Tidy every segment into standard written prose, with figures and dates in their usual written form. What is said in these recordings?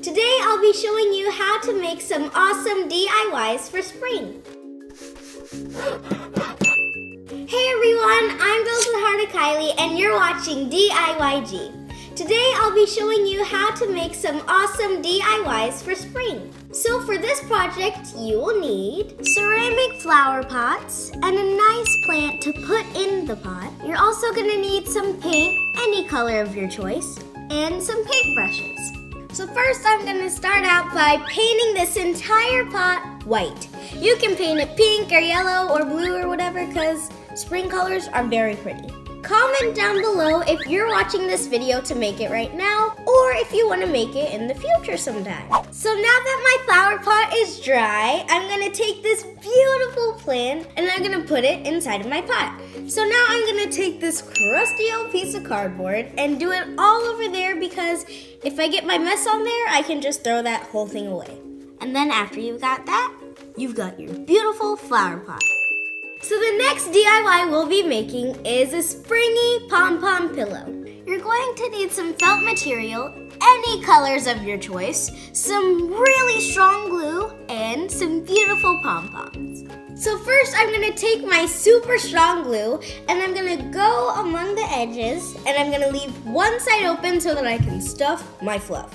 Today I'll be showing you how to make some awesome DIYs for spring. Hey everyone, I'm Bells with Heart of Kylie and you're watching DIYG. Today I'll be showing you how to make some awesome DIYs for spring. So for this project, you will need ceramic flower pots and a nice plant to put in the pot. You're also going to need some paint, any color of your choice, and some paintbrushes. So first I'm going to start out by painting this entire pot white. You can paint it pink or yellow or blue or whatever because spring colors are very pretty. Comment down below if you're watching this video to make it right now or if you want to make it in the future sometime. So now that my flower pot is dry, I'm going to take this beautiful plant and I'm going to put it inside of my pot. So now I'm going to take this crusty old piece of cardboard and do it all over there because if I get my mess on there, I can just throw that whole thing away. And then after you've got that, you've got your beautiful flower pot. So the next DIY we'll be making is a springy pom-pom pillow. You're going to need some felt material, any colors of your choice, some really strong glue, and some beautiful pom-poms. So first I'm going to take my super strong glue and I'm going to go among the edges and I'm going to leave one side open so that I can stuff my fluff.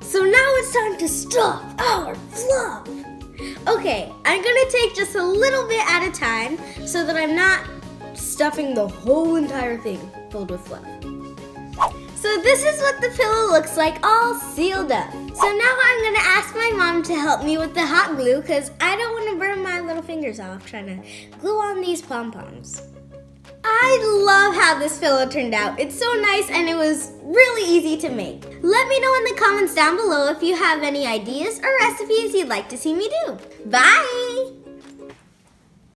So now it's time to stuff our fluff. Okay, I'm gonna take just a little bit at a time so that I'm not stuffing the whole entire thing filled with fluff. So this is what the pillow looks like all sealed up. So now I'm gonna ask my mom to help me with the hot glue because I don't want to burn my little fingers off trying to glue on these pom-poms. I love how this pillow turned out. It's so nice and it was really easy to make. Let me know in the comments down below if you have any ideas or recipes you'd like to see me do. Bye!